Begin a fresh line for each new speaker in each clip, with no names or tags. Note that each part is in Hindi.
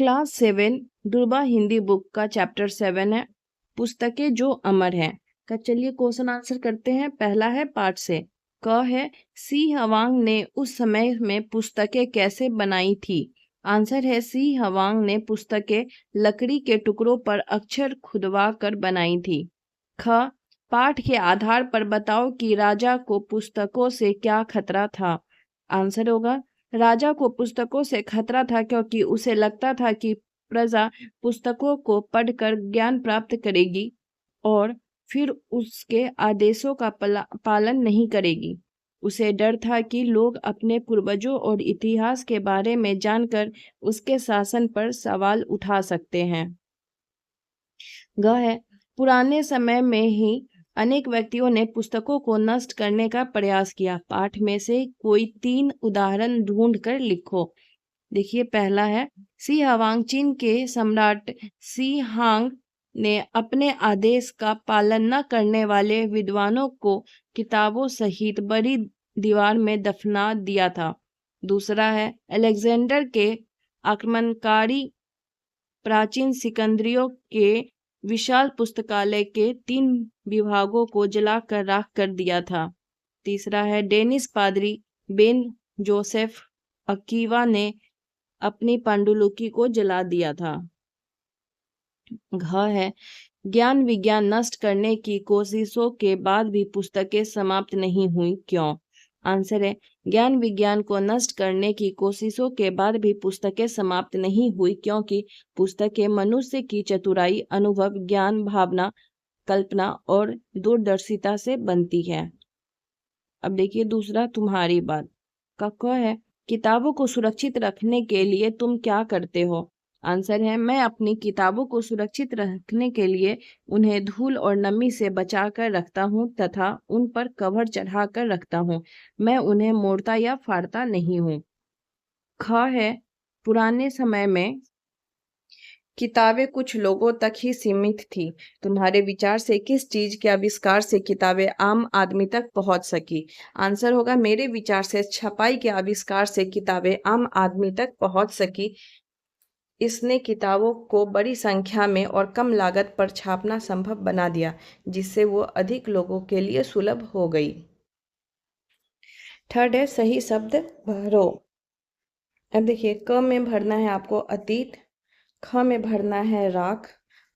क्लास 7 दुर्बा हिंदी बुक का चैप्टर 7 है पुस्तकें जो अमर हैं का। चलिए क्वेश्चन आंसर करते हैं। पहला है पाठ से। क है सी हवांग ने उस समय में पुस्तकें कैसे बनाई थी। आंसर है सी हवांग ने पुस्तकें लकड़ी के टुकड़ों पर अक्षर खुदवा कर बनाई थी। ख पाठ के आधार पर बताओ कि राजा को पुस्तकों से क्या खतरा था। आंसर होगा राजा को पुस्तकों से खतरा था क्योंकि उसे लगता था कि प्रजा पुस्तकों को पढ़कर ज्ञान प्राप्त करेगी और फिर उसके आदेशों का पालन नहीं करेगी। उसे डर था कि लोग अपने पूर्वजों और इतिहास के बारे में जानकर उसके शासन पर सवाल उठा सकते हैं। ग है पुराने समय में ही अनेक व्यक्तियों ने पुस्तकों को नष्ट करने का प्रयास किया। पाठ में से कोई 3 उदाहरण ढूंढ कर लिखो। देखिए पहला है सी हवांग चीन के सम्राट सी हांग ने अपने आदेश का पालन न करने वाले विद्वानों को किताबों सहित बड़ी दीवार में दफना दिया था। दूसरा है अलेक्जेंडर के आक्रमणकारी प्राचीन सिकंदरियों के विशाल पुस्तकालय के 3 विभागों को जलाकर राख कर दिया था। तीसरा है डेनिस पादरी बेन जोसेफ अकीवा ने अपनी पांडुलिपि को जला दिया था। घ है ज्ञान विज्ञान नष्ट करने की कोशिशों के बाद भी पुस्तकें समाप्त नहीं हुई, क्यों। आंसर है ज्ञान विज्ञान को नष्ट करने की कोशिशों के बाद भी पुस्तकें समाप्त नहीं हुई क्योंकि पुस्तकें मनुष्य की चतुराई, अनुभव, ज्ञान, भावना, कल्पना और दूरदर्शिता से बनती है। अब देखिए दूसरा तुम्हारी बात का क है किताबों को सुरक्षित रखने के लिए तुम क्या करते हो। आंसर है मैं अपनी किताबों को सुरक्षित रखने के लिए उन्हें धूल और नमी से बचाकर रखता हूँ तथा उन पर कवर चढ़ाकर रखता हूँ। मैं उन्हें मोड़ता या फाड़ता नहीं हूँ। ख है पुराने समय में किताबें कुछ लोगों तक ही सीमित थी। तुम्हारे विचार से किस चीज के आविष्कार से किताबें आम आदमी तक पहुंच सकी। आंसर होगा मेरे विचार से छपाई के आविष्कार से किताबें आम आदमी तक पहुंच सकी। इसने किताबों को बड़ी संख्या में और कम लागत पर छापना संभव बना दिया जिससे वो अधिक लोगों के लिए सुलभ हो गई। थर्ड है सही शब्द भरो। अब देखिए क में भरना है आपको अतीत, ख में भरना है राख,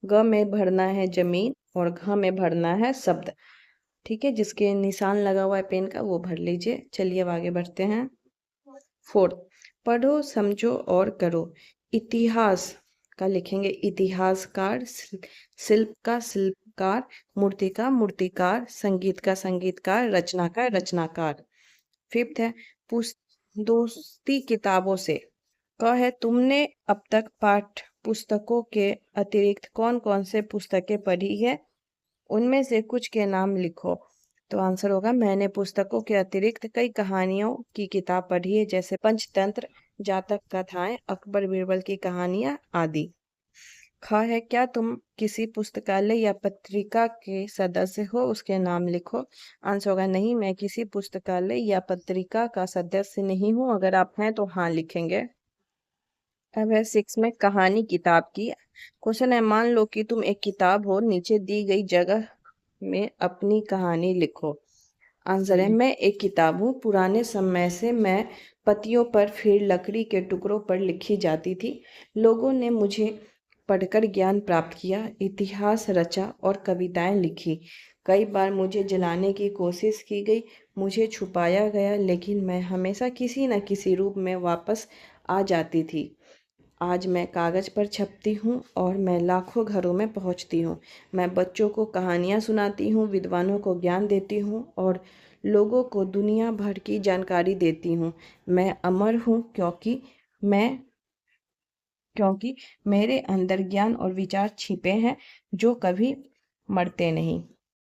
ग में भरना है जमीन और घ में भरना है शब्द। ठीक है, जिसके निशान लगा हुआ है पेन का वो भर लीजिए। चलिए अब आगे बढ़ते हैं। फोर्थ, पढ़ो समझो और करो। इतिहास का लिखेंगे इतिहासकार, शिल्प का शिल्पकार, मूर्ति का मूर्तिकार, संगीत का संगीतकार, रचना का रचनाकार। फिफ्थ है दोस्ती किताबों से। क है तुमने अब तक पाठ पुस्तकों के अतिरिक्त कौन कौन से पुस्तकें पढ़ी है, उनमें से कुछ के नाम लिखो। तो आंसर होगा मैंने पुस्तकों के अतिरिक्त कई कहानियों की किताब पढ़ी है जैसे पंचतंत्र, जातक कथाएं, अकबर बीरबल की कहानियां आदि। ख है क्या तुम किसी पुस्तकालय या पत्रिका के सदस्य हो, उसके नाम लिखो। आंसर होगा नहीं, मैं किसी पुस्तकालय या पत्रिका का सदस्य नहीं हूँ। अगर आप हैं तो हाँ लिखेंगे। अब है 6 में कहानी किताब की। क्वेश्चन है मान लो कि तुम एक किताब हो, नीचे दी गई जगह में अपनी कहानी लिखो। आंसर है मैं एक किताब हूँ, पुराने समय से मैं पत्तियों पर फिर लकड़ी के टुकड़ों पर लिखी जाती थी। लोगों ने मुझे पढ़कर ज्ञान प्राप्त किया, इतिहास रचा और कविताएं लिखी। कई बार मुझे जलाने की कोशिश की गई, मुझे छुपाया गया, लेकिन मैं हमेशा किसी न किसी रूप में वापस आ जाती थी। आज मैं कागज़ पर छपती हूँ और मैं लाखों घरों में पहुँचती हूँ। मैं बच्चों को कहानियाँ सुनाती हूँ, विद्वानों को ज्ञान देती हूँ और लोगों को दुनिया भर की जानकारी देती हूँ। मैं अमर हूँ क्योंकि मेरे अंदर ज्ञान और विचार छिपे हैं जो कभी मरते नहीं।